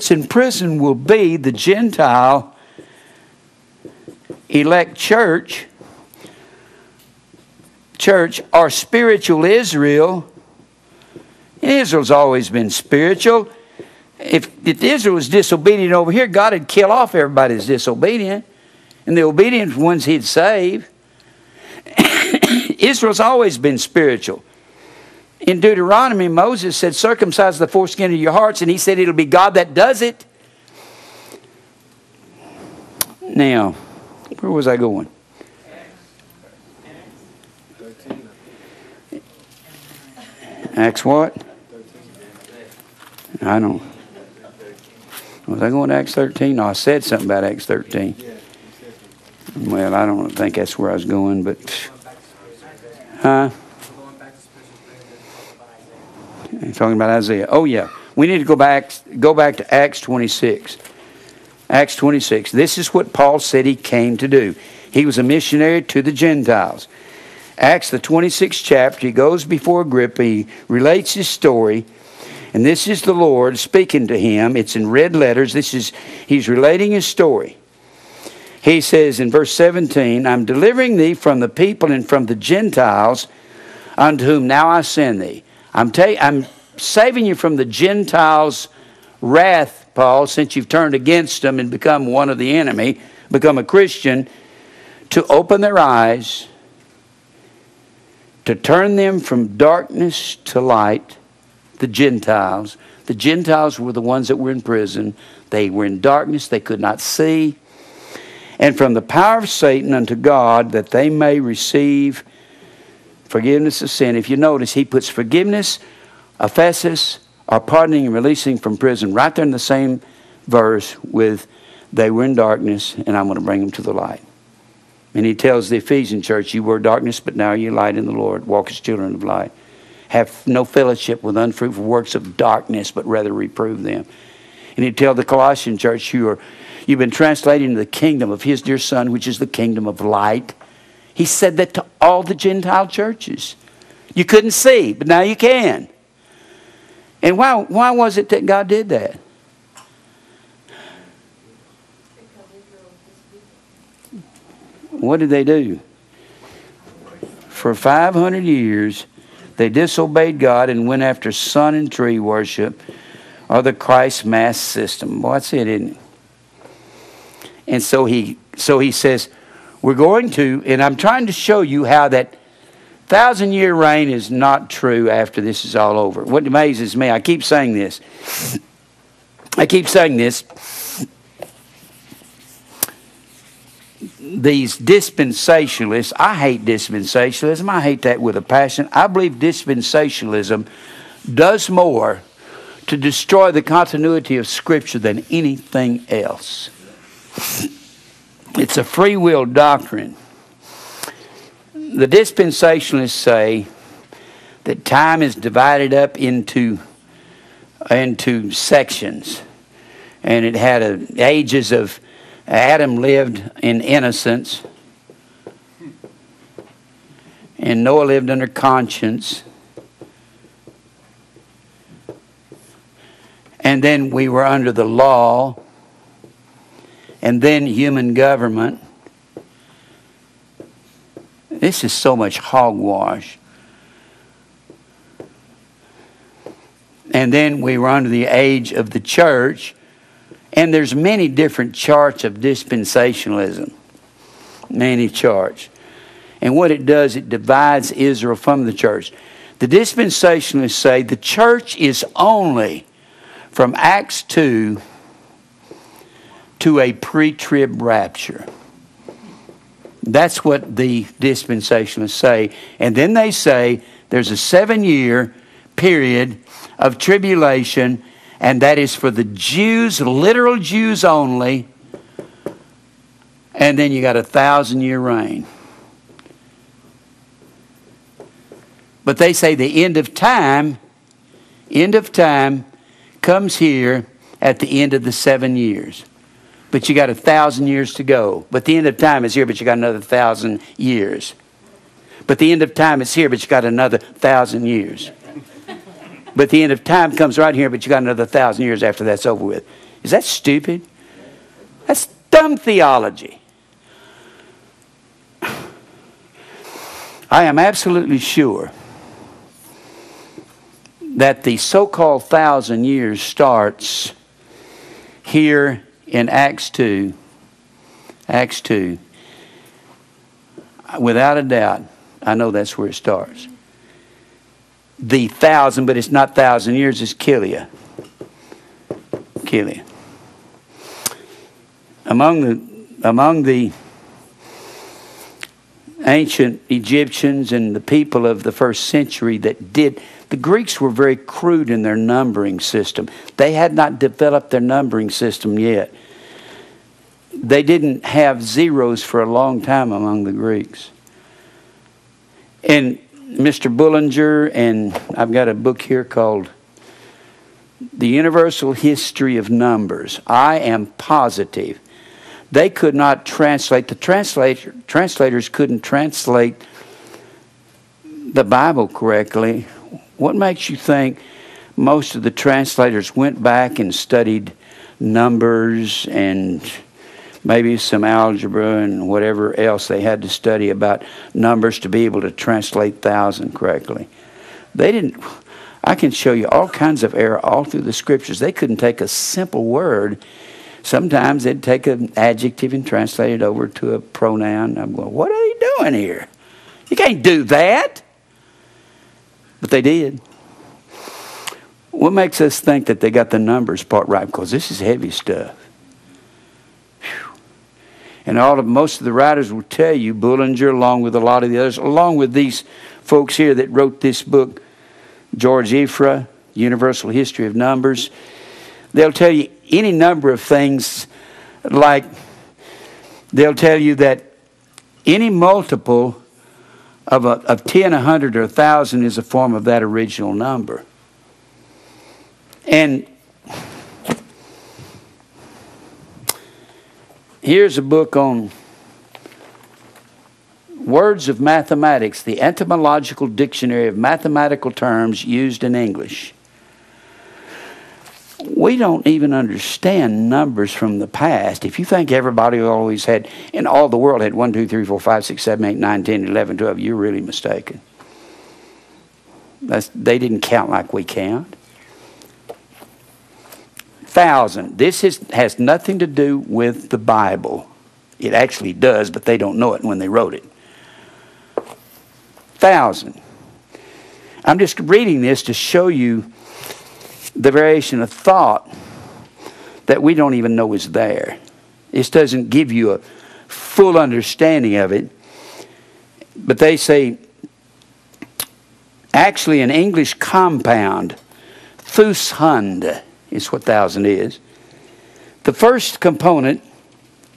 that's in prison will be the Gentile elect church or spiritual Israel. Israel's always been spiritual. If Israel was disobedient over here, God would kill off everybody that's disobedient. And the obedient ones He'd save. Israel's always been spiritual. In Deuteronomy, Moses said, circumcise the foreskin of your hearts. And he said it'll be God that does it. Now, where was I going? Acts what? I don't. Was I going to Acts 13? No, I said something about Acts 13. Well, I don't think that's where I was going, but... Huh? You're talking about Isaiah. Oh, yeah. We need to go back to Acts 26. Acts 26. This is what Paul said he came to do. He was a missionary to the Gentiles. Acts, the 26th chapter, he goes before Agrippa. He relates his story. And this is the Lord speaking to him. It's in red letters. He's relating his story. He says in verse 17, I'm delivering thee from the people and from the Gentiles unto whom now I send thee. I'm saving you from the Gentiles' wrath, Paul, since you've turned against them and become one of the enemy, become a Christian, to open their eyes, to turn them from darkness to light, the Gentiles. The Gentiles were the ones that were in prison. They were in darkness. They could not see. And from the power of Satan unto God, that they may receive forgiveness of sin. If you notice, he puts forgiveness, aphesis, or pardoning and releasing from prison right there in the same verse with they were in darkness and I'm going to bring them to the light. And he tells the Ephesian church, you were darkness, but now you're light in the Lord. Walk as children of light. Have no fellowship with unfruitful works of darkness, but rather reprove them. And he'd tell the Colossian church, you've been translated into the kingdom of His dear Son, which is the kingdom of light. He said that to all the Gentile churches. You couldn't see, but now you can. And why was it that God did that? What did they do? For 500 years, they disobeyed God and went after sun and tree worship or the Christ mass system. Well, that's it, isn't it? And so he says, we're going to, and I'm trying to show you how that 1,000-year reign is not true after this is all over. What amazes me, I keep saying this. These dispensationalists, I hate dispensationalism. I hate that with a passion. I believe dispensationalism does more to destroy the continuity of Scripture than anything else. It's a free will doctrine. The dispensationalists say that time is divided up into sections. And it had ages of Adam lived in innocence. And Noah lived under conscience. And then we were under the law. And then human government. This is so much hogwash. And then we were under the age of the church. And there's many different charts of dispensationalism. Many charts. And what it does, it divides Israel from the church. The dispensationalists say the church is only from Acts 2 to a pre-trib rapture. That's what the dispensationalists say. And then they say there's a 7-year period of tribulation, and that is for the Jews, literal Jews only. And then you got a 1,000-year reign. But they say the end of time comes here at the end of the 7 years. But you got 1,000 years to go. But the end of time is here, but you got another 1,000 years. But the end of time is here, but you got another 1,000 years. But the end of time comes right here, but you got another 1,000 years after that's over with. Is that stupid? That's dumb theology. I am absolutely sure that the so-called 1,000 years starts here in Acts 2. Acts 2. Without a doubt, I know that's where it starts. The 1,000, but it's not 1,000 years, it's Kilia. Kilia. Among the ancient Egyptians and the people of the first century the Greeks were very crude in their numbering system. They had not developed their numbering system yet. They didn't have zeros for a long time among the Greeks. And Mr. Bullinger, and I've got a book here called The Universal History of Numbers. I am positive they could not translate, translators couldn't translate the Bible correctly. What makes you think most of the translators went back and studied numbers and maybe some algebra and whatever else they had to study about numbers to be able to translate 1,000 correctly? They didn't. I can show you all kinds of error all through the scriptures. They couldn't take a simple word. Sometimes they'd take an adjective and translate it over to a pronoun. I'm going, what are they doing here? You can't do that. But they did. What makes us think that they got the numbers part right? Because this is heavy stuff. Whew. And most of the writers will tell you, Bullinger, along with a lot of the others, along with these folks here that wrote this book, George Ephra, Universal History of Numbers, they'll tell you any number of things, like they'll tell you that any multiple of 10, 100, or 1,000 is a form of that original number. And here's a book on Words of Mathematics, the Etymological Dictionary of Mathematical Terms Used in English. We don't even understand numbers from the past. If you think everybody always had, in all the world had 1, 2, 3, 4, 5, 6, 7, 8, 9, 10, 11, 12, you're really mistaken. They didn't count like we count. 1,000. This has nothing to do with the Bible. It actually does, but they don't know it when they wrote it. 1,000. I'm just reading this to show you the variation of thought that we don't even know is there. This doesn't give you a full understanding of it. But they say, actually an English compound, thushund is what 1,000 is. The first component,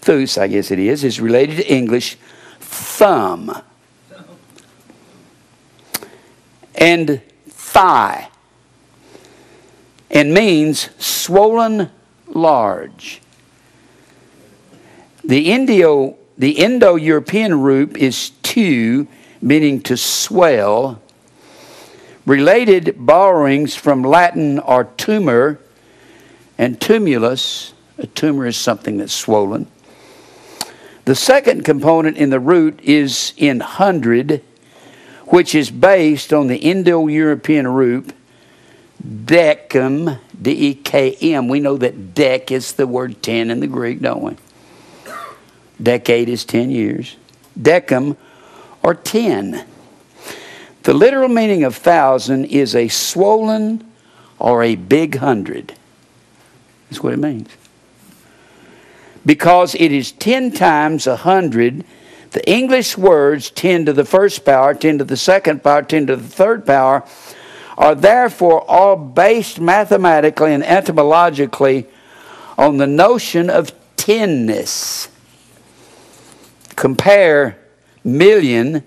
thus I guess it is related to English thumb and thigh, and means swollen large. The Indo-European root is tu, meaning to swell. Related borrowings from Latin are tumor and tumulus. A tumor is something that's swollen. The second component in the root is in hundred, which is based on the Indo-European root decem, D-E-K-M. We know that dec is the word 10 in the Greek, don't we? Decade is 10 years. Decem, or 10. The literal meaning of 1,000 is a swollen or a big hundred. That's what it means. Because it is 10 times 100, the English words 10 to the first power, 10 to the second power, 10 to the third power, are therefore all based mathematically and etymologically on the notion of tenness. Compare million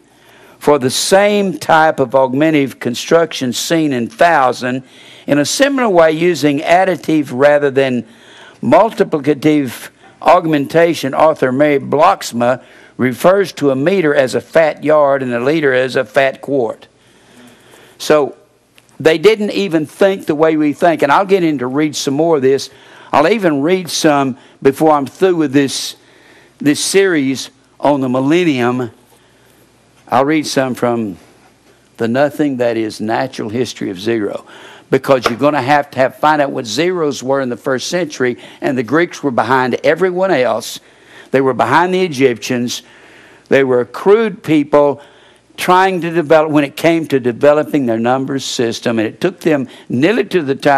for the same type of augmentative construction seen in 1,000 in a similar way, using additive rather than multiplicative augmentation. Author Mary Blocksma refers to a meter as a fat yard and a liter as a fat quart. So they didn't even think the way we think. And I'll get in to read some more of this. I'll even read some before I'm through with this series on the millennium. I'll read some from the Nothing That Is Natural History of Zero. Because you're going to have find out what zeros were in the first century, and the Greeks were behind everyone else. They were behind the Egyptians. They were crude people trying to develop, when it came to developing their numbers system, and it took them nearly to the time